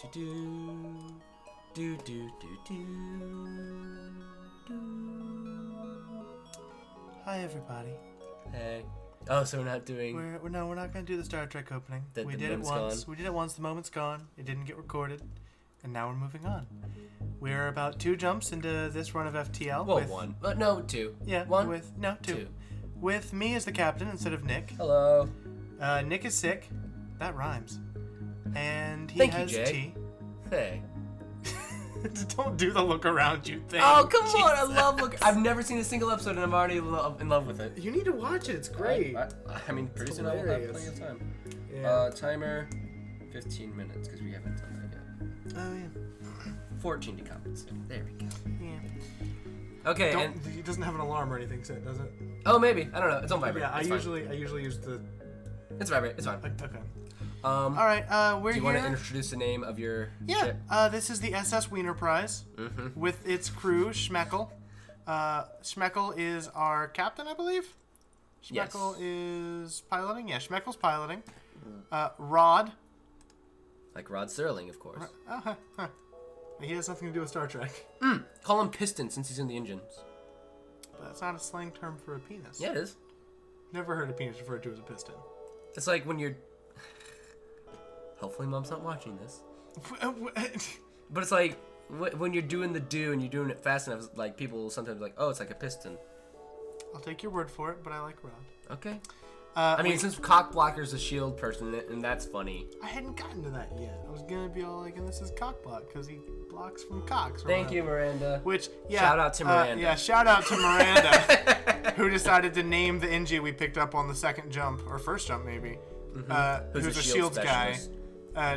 Do do do do do. Hi everybody. Hey. Oh, so we're not doing. We're not gonna do the Star Trek opening. We did it once. Gone. We did it once. The moment's gone. It didn't get recorded, and now we're moving on. We're about 2 jumps into this run of FTL. Well, 1, but no, 2. Yeah, 1. Two. With me as the captain instead of Nick. Hello. Nick is sick. That rhymes. And he Thank has you, Jay. tea. Hey. Don't do the look around you thing. Oh, come Jesus. on! I love look. I've never seen a single episode, and I'm already in love with it. You need to watch it. It's great. I mean, pretty soon I will have plenty of time. Yeah. Timer, 15 minutes because we haven't done that yet. Oh yeah. 14 to compensate. There we go. Yeah. Okay. And it doesn't have an alarm or anything set, does it? oh, maybe. I don't know. It's on vibrate. Yeah, I It's fine. usually use the. It's vibrate. It's fine. Okay. All right. We're do you here. want to introduce the name of your ship? This is the SS Wiener Prize with its crew, Schmeckel. Schmeckel is our captain, I believe. Schmeckel is piloting. Yeah, Schmeckel's piloting. Rod. Like Rod Serling, of course. He has nothing to do with Star Trek. Call him Piston since he's in the engines. But that's not a slang term for a penis. Yeah, it is. Never heard a penis referred to as a piston. It's like when you're. Hopefully, Mom's not watching this. But it's like when you're doing the do and you're doing it fast enough. Like people sometimes like, oh, it's like a piston. I'll take your word for it, but I like Rod. Okay. I mean, since Cockblocker's a shield person, and that's funny. I hadn't gotten to that yet. I was gonna be all like, and this is Cockblock because he blocks from cocks. Thank you, Miranda. Which, yeah. Shout out to Miranda. Shout out to Miranda, who decided to name the NG we picked up on the second jump, or first jump maybe. Who's a shields guy.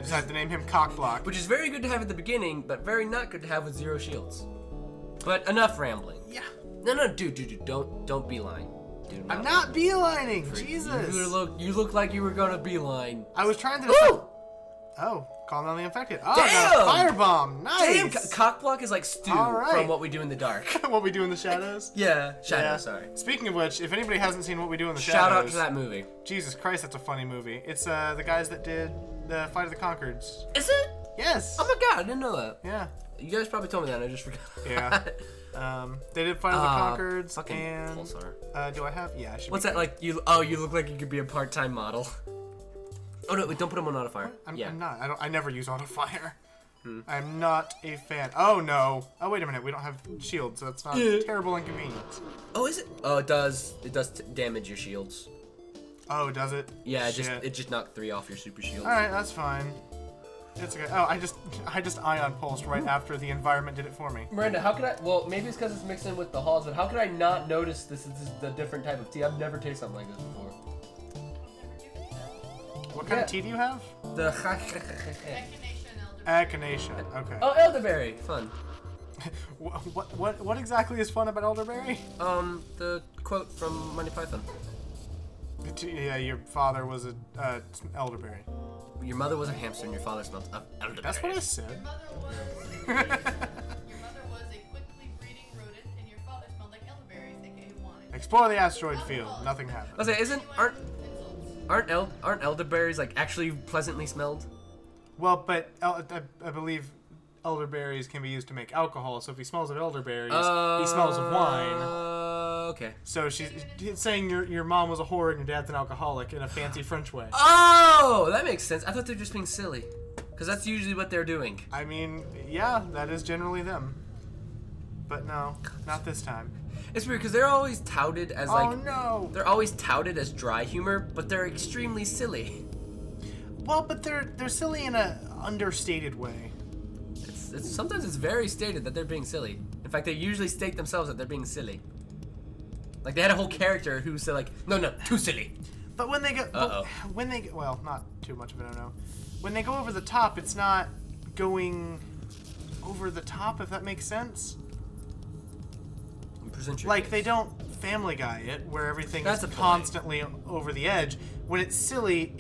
Decided to name him Cockblock. Which is very good to have at the beginning, but very not good to have with 0 shields. But enough rambling. Yeah. No, dude, don't beeline. I'm not beelining. Jesus. You look like you were gonna beeline. I was trying to. Oh, calm down the infected. Oh, damn! got a firebomb. Nice. Damn, Cockblock is like Stu from What We Do in the Dark. What We Do in the Shadows? Yeah, Shadows, sorry. Speaking of which, if anybody hasn't seen What We Do in the Shadows... Shout out to that movie. Jesus Christ, that's a funny movie. It's the guys that did the Fight of the Conchords. Is it? Yes. Oh my god, I didn't know that. Yeah. You guys probably told me that, and I just forgot. Yeah. They did Fight of the Conchords, fucking and... Pulsar. Do I have... Yeah, I should What's that, like, you look like you could be a part-time model. Oh no, wait, don't put him on autofire. I'm not. I never use autofire. I'm not a fan. Oh no. Oh wait a minute. We don't have shields, so that's not a terrible inconvenience. Oh, is it? Oh, it does. It does damage your shields. Oh, does it? Yeah, it just knocked 3 off your super shield. All right, that's fine. It's okay. Oh, I just ion pulsed right after the environment did it for me. Miranda, how could I? Well, maybe it's because it's mixed in with the halls, but how could I not notice this is the different type of tea? I've never tasted something like this before. What kind of tea do you have? The Echinacea. Okay. Oh, elderberry, fun. What exactly is fun about elderberry? The quote from Monty Python. Yeah, your father was a elderberry. Your mother was a hamster and your father smelled of elderberry. That's what I said. Your mother was a quickly breeding rodent, and your father smelled like elderberries, aka wine. Explore the asteroid field. Nothing happened. I was like, aren't elderberries like actually pleasantly smelled? Well, but I believe elderberries can be used to make alcohol. So if he smells of elderberries, he smells of wine. Okay. So she's saying your mom was a whore and your dad's an alcoholic in a fancy French way. Oh, that makes sense. I thought they were just being silly, because that's usually what they're doing. I mean, yeah, that is generally them. But no, not this time. It's weird because they're always touted as like. Oh no! They're always touted as dry humor, but they're extremely silly. Well, but they're silly in a understated way. It's sometimes it's very stated that they're being silly. In fact, they usually state themselves that they're being silly. Like they had a whole character who said like, no, too silly. But when they go, well, not too much of it, I don't know. When they go over the top, it's not going over the top, if that makes sense. Like case. They don't Family Guy it, where everything That's is constantly over the edge. When it's silly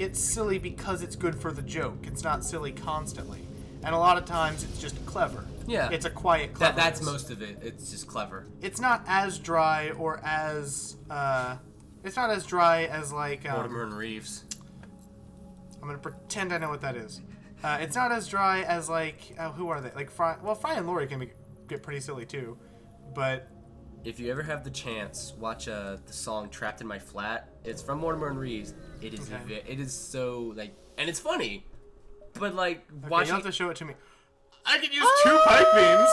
because it's good for the joke. It's not silly constantly. And a lot of times it's just clever. Yeah. It's a quiet cleverness. That's most of it. It's just clever. It's not as dry or as it's not as dry as like Mortimer and Reeves. I'm gonna pretend I know what that is. It's not as dry as like who are they? Like Fry. Well, Fry and Lori can get pretty silly too, but If you ever have the chance, watch the song "Trapped in My Flat." It's from Mortimer and Reeves. It is Okay. it is so like, and it's funny, but like okay, watching. you have to show it to me. I could use 2 pipe beams.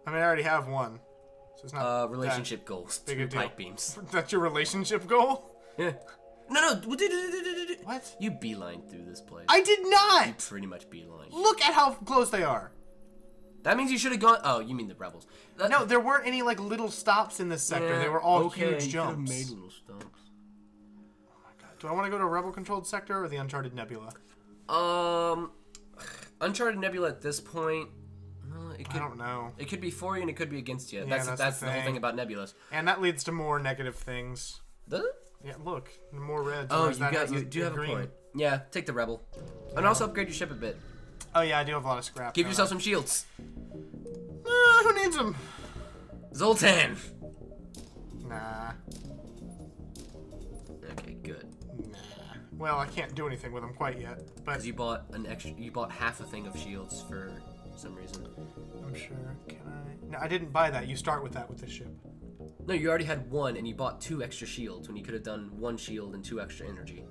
I mean, I already have one, so it's not relationship goals. big a 2 deal. pipe beams. That's your relationship goal? Yeah. No. What? You beeline through this place. I did not. Pretty much beeline. Look at how close they are. That means you should have gone. Oh, you mean the rebels? No, there weren't any like little stops in this sector. They were all huge you jumps. made little stops. Oh my god. Do I want to go to a rebel-controlled sector or the Uncharted Nebula? Uncharted Nebula at this point. It I could, don't know. It could be for you and it could be against you. Yeah, that's the the whole thing. thing about Nebulas. And that leads to more negative things. Does it? Yeah, look, more red. Oh, whereas that has you do have green. a point. Yeah, take the rebel, and also upgrade your ship a bit. Oh yeah, I do have a lot of scrap. Give don't yourself I? some shields. Who needs them? Zoltan. Nah. Okay, good. Nah. Well, I can't do anything with them quite yet, but Because you bought an extra. You bought half a thing of shields for some reason. I'm sure. Can I? No, I didn't buy that. You start with that with this ship. No, you already had one, and you bought 2 extra shields when you could have done 1 shield and 2 extra energy.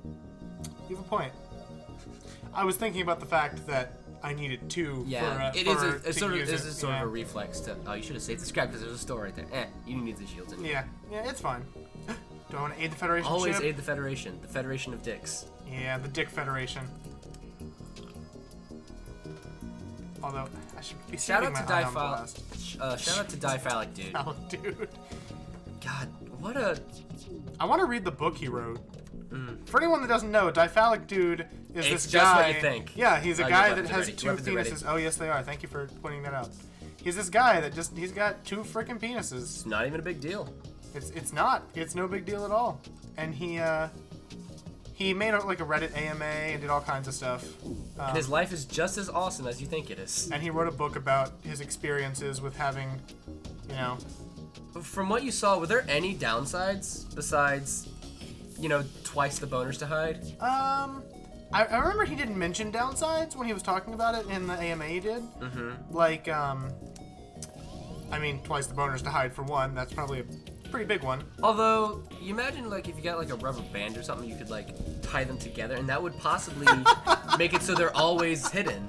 You have a point. I was thinking about the fact that I needed 2. Yeah, for, it for, is a to sort of use this it, is sort yeah. of a reflex to. Oh, you should have saved the scrap because there's a store right there. You need the shields anyway. Yeah, it's fine. Do I want to aid the Federation Always ship? aid the Federation of Dicks. Yeah, the Dick Federation. Although I should be Shout saving out to my ion blast. Shout out to Diphalic, dude. Oh, dude. God, what a. I want to read the book he wrote. For anyone that doesn't know, Diphalic Dude is It's this just guy. what you think. Yeah, he's a Oh, guy your that weapons are has ready. 2 Your weapons are ready. penises. Oh, yes, they are. Thank you for pointing that out. He's this guy that he's got 2 freaking penises. It's not even a big deal. It's not. It's no big deal at all. And he made like a Reddit AMA and did all kinds of stuff. And his life is just as awesome as you think it is. And he wrote a book about his experiences with having, you know, From what you saw, were there any downsides besides, twice the boners to hide? I remember he didn't mention downsides when he was talking about it in the AMA he did. Mm-hmm. Like, I mean, twice the boners to hide for one. That's probably a pretty big one. Although, you imagine like if you got like a rubber band or something, you could like tie them together, and that would possibly make it so they're always hidden.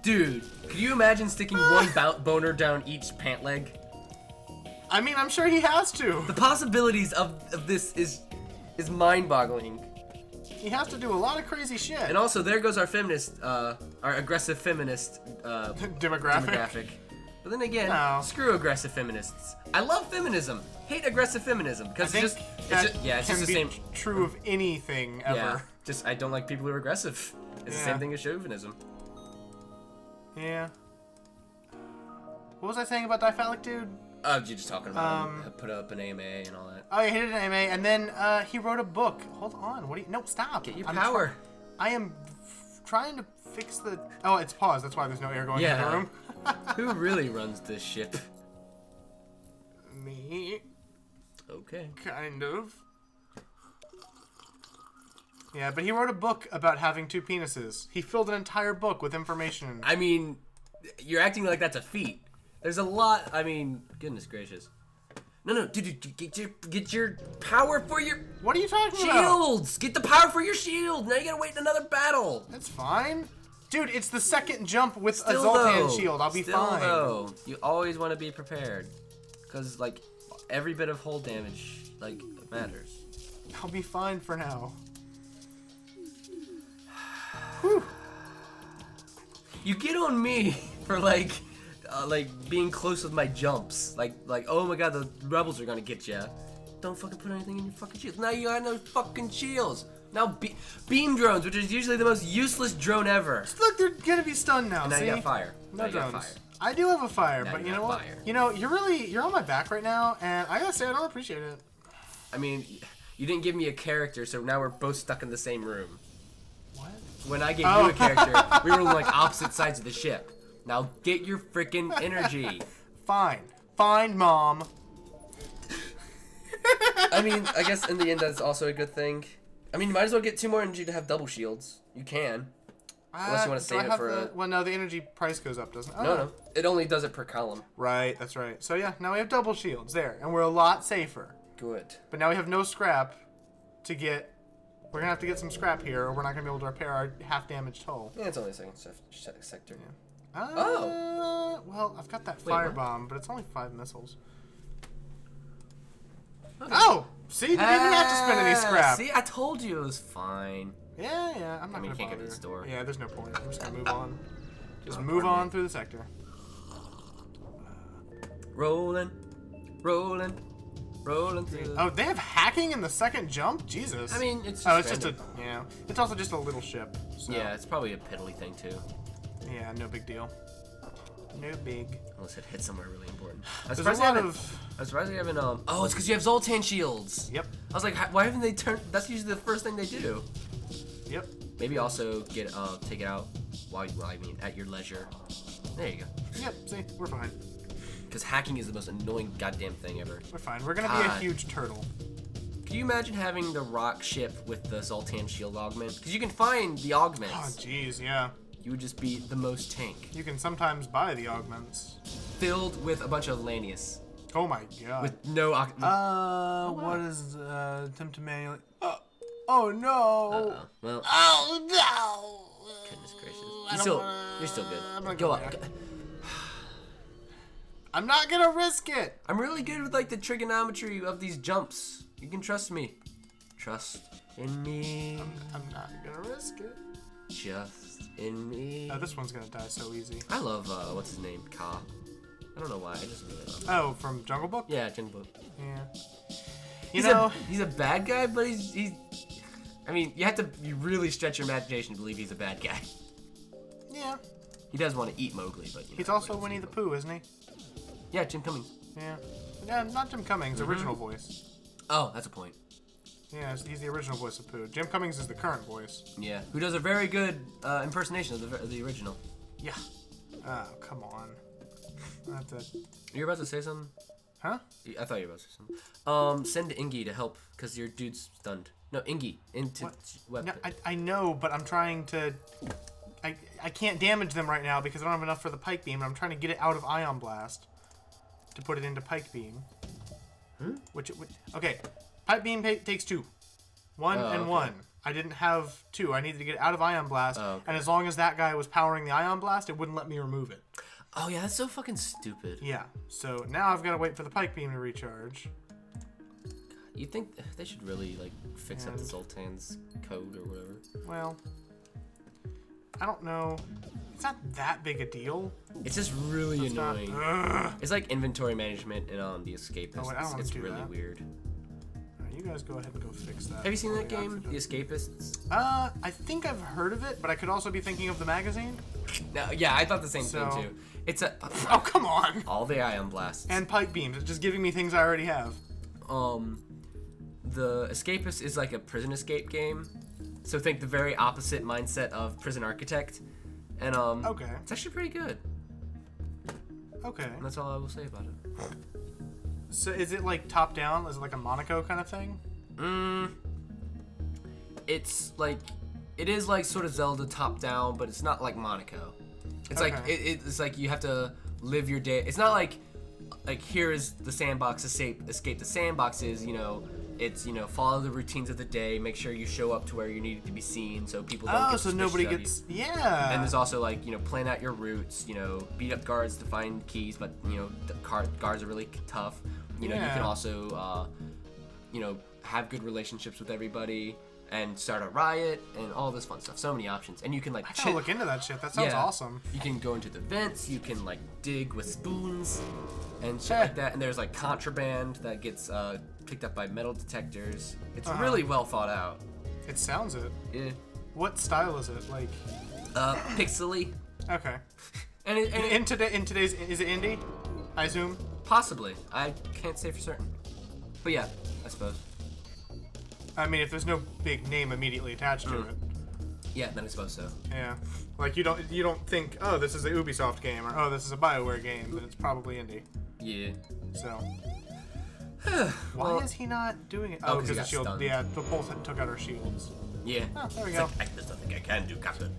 Dude, could you imagine sticking one boner down each pant leg? I mean, I'm sure he has to. The possibilities of this is mind-boggling. He has to do a lot of crazy shit. And also, there goes our aggressive feminist demographic. But then again, No. screw aggressive feminists. I love feminism. Hate aggressive feminism because it's just the same. True of anything ever. Yeah, just I don't like people who are aggressive. It's the Yeah. same thing as chauvinism. Yeah. What was I saying about Diphalic Dude? Oh, you're just talking about put up an AMA and all that. Oh, he did an AMA, and then he wrote a book. Hold on. What do you? No, stop. Get your I'm power. I am trying to fix the. Oh, it's paused. That's why there's no air going into the room. Who really runs this ship? Me, Okay. kind of. Yeah, but he wrote a book about having 2 penises. He filled an entire book with information. I mean, you're acting like that's a feat. There's a lot. I mean, goodness gracious. No, dude, get your power for your What are you talking about? shields. Get the power for your shield. Now you gotta wait another battle. That's fine. Dude, it's the second jump with a Still Zoltan though, shield. I'll be still fine. though, you always want to be prepared, because like every bit of hull damage like matters. I'll be fine for now. Whew. You get on me for like being close with my jumps. Like oh my god, the rebels are gonna get you. Don't fucking put anything in your fucking shields. Now you got no fucking shields. Now beam drones, which is usually the most useless drone ever. Look, they're gonna be stunned now. And now see? you got fire. No Now you got drones. fire. I do have a fire, Now but you you know got what? fire. You know, you're on my back right now, and I gotta say I don't appreciate it. I mean, you didn't give me a character, so now we're both stuck in the same room. What? When I gave you a character, we were on like opposite sides of the ship. Now get your freaking energy. Fine, Mom. I mean, I guess in the end that's also a good thing. I mean, you might as well get 2 more energy to have double shields. You can. Unless you want to do I save it have for the, a... Well, no, the energy price goes up, doesn't it? Oh, No. It only does it per column. Right, that's right. So yeah, now we have double shields there, and we're a lot safer. Good. But now we have no scrap to get. We're gonna have to get some scrap here, or we're not gonna be able to repair our half-damaged hull. Yeah, it's only a second sector. Yeah. Well, I've got that Wait, what? firebomb, but it's only 5 missiles. Oh! See, you didn't even have to spend any scrap. See, I told you it was fine. Yeah, I'm not mean, gonna you can't go to bother. the store. Yeah, there's no point. I'm just gonna move on. Just move on through the sector. Rolling through. Oh, they have hacking in the second jump? Jesus. I mean, it's just Oh, it's just random. yeah. It's also just a little ship. So. Yeah, it's probably a piddly thing too. Yeah, no big deal. No big. Unless it hits somewhere really important. I'm There's a surprised lot they haven't. of. I'm surprised they haven't. Oh, it's because you have Zoltan shields. Yep. I was like, why haven't they turned? That's usually the first thing they do. Yep. Maybe also get take it out at your leisure. There you go. Yep. See, we're fine. Because hacking is the most annoying goddamn thing ever. We're fine. We're gonna be a God. huge turtle. Can you imagine having the rock ship with the Zoltan shield augment? Because you can find the augments. Oh, jeez, yeah. You would just be the most tank. You can sometimes buy the augments. Filled with a bunch of Lanius. Oh my god. With no What is Timtamay? Oh no. Uh-oh. Well, Oh no. goodness gracious. I don't wanna- You're still good. I'm not Go gonna- up. I'm not gonna risk it. I'm really good with like the trigonometry of these jumps. You can trust me. Trust in me. I'm not gonna risk it. Just in me. Oh, this one's gonna die so easy. I love what's his name? Ka. I don't know why. I just really love him. Oh, from Jungle Book? Yeah, Jungle Book. Yeah. He's a bad guy, but he's. I mean, you really stretch your imagination to believe he's a bad guy. Yeah. He does want to eat Mowgli, but He's also Winnie the Pooh, isn't he? Yeah, Jim Cummings. Yeah. Yeah, not Jim Cummings, original voice. Oh, that's a point. Yeah, he's the original voice of Pooh. Jim Cummings is the current voice. Yeah, who does a very good impersonation of the original. Yeah. Oh, come on. I have to... You're about to say something? Huh? I thought you were about to say something. Send Ingy to help, because your dude's stunned. No, Ingy, into What? weapon. No, I know, but I'm trying to... I can't damage them right now because I don't have enough for the Pike Beam, and I'm trying to get it out of Ion Blast to put it into Pike Beam. Which okay, Pike Beam takes 2. 1 and okay. 1. I didn't have 2. I needed to get it out of Ion Blast, Okay. and as long as that guy was powering the Ion Blast, it wouldn't let me remove it. Oh, yeah, that's so fucking stupid. Yeah, so now I've got to wait for the Pike Beam to recharge. You think they should really, like, fix up the And- Zoltan's code or whatever? Well, I don't know. It's not that big a deal. It's just really It's not- annoying. Ugh. It's like inventory management in The Escapist. Oh, wait, I don't wanna It's do really that. weird. Alright, you guys go ahead and go fix that. Have you seen before that we game, The accident- Escapists? I think I've heard of it, but I could also be thinking of the magazine. No, yeah, I thought the same So- thing too. It's a Oh, come on! all the ion blasts. And Pike Beams. It's just giving me things I already have. The Escapist is like a prison escape game. So think the very opposite mindset of Prison Architect. And Okay. it's actually pretty good. Okay. And that's all I will say about it. So is it like top down? Is it like a Monaco kind of thing? It's like it is like sort of Zelda top down, but it's not like Monaco. It's like Okay. it's like you have to live your day. It's not like here is the sandbox escape the sandbox is, it's follow the routines of the day, make sure you show up to where you need to be seen so people don't Oh, get so suspicious nobody of you. gets. Yeah. And there's also like plan out your routes, beat up guards to find keys, but the guards are really tough. You Yeah. can also have good relationships with everybody and start a riot and all this fun stuff. So many options, and you can like I gotta look into that shit. That sounds Yeah. awesome. You can go into the vents, you can like dig with spoons and shit like that. And there's like contraband that gets picked up by metal detectors. It's really well thought out. It sounds it. Yeah. What style is it? Like. Pixely. Okay. And In today's, is it indie? I assume. possibly. I can't say for certain. But yeah, I suppose. I mean, if there's no big name immediately attached to it. Yeah, then I suppose so. Yeah. Like you don't think, oh, this is a Ubisoft game, or oh, this is a BioWare game, then it's probably indie. Yeah. So Why is he not doing it? Oh, Oh, 'cause he because the got shield. stunned. Yeah, the bolt took out our shields. Yeah. Oh, there we It's go. like, there's nothing I can do, Captain.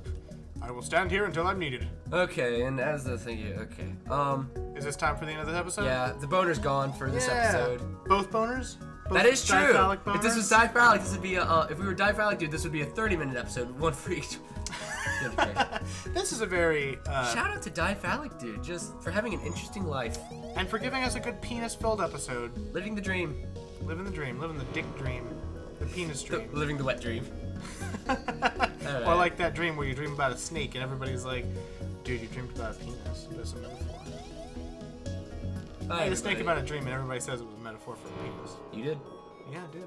I will stand here until I'm needed. Okay, and as the thing, okay. Is this time for the end of this episode? Yeah, the boner's gone for this episode. Both boners? Both That is true. diphallic If this boners? was diphallic, this would be a. If we were diphallic, dude, this would be a 30-minute episode, one for each. This is a very Shout out to diphallic, dude, just for having an interesting life, and for giving us a good penis-filled episode. living the dream, Living the dream, living the dick dream, the penis dream. living the wet dream. Or like that dream where you dream about a snake and everybody's like, "Dude, you dreamed about a penis." That's a metaphor. I had a snake about a dream and everybody says it was a metaphor for a penis. You did. Yeah, I did.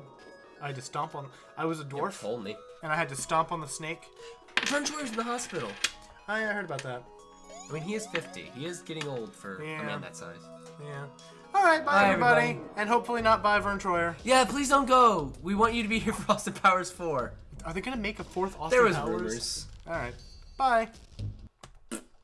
I had to stomp on. I was a You dwarf told me. and I had to stomp on the snake. Frenchware's in the hospital. Oh yeah, I heard about that. I mean, he is 50. He is getting old for a Yeah. man that size. Yeah. All right, bye, everybody. And hopefully not bye Vern Troyer. Yeah, please don't go. We want you to be here for Austin Powers 4. Are they gonna make a fourth Austin There was Powers? rumors. All right. Bye.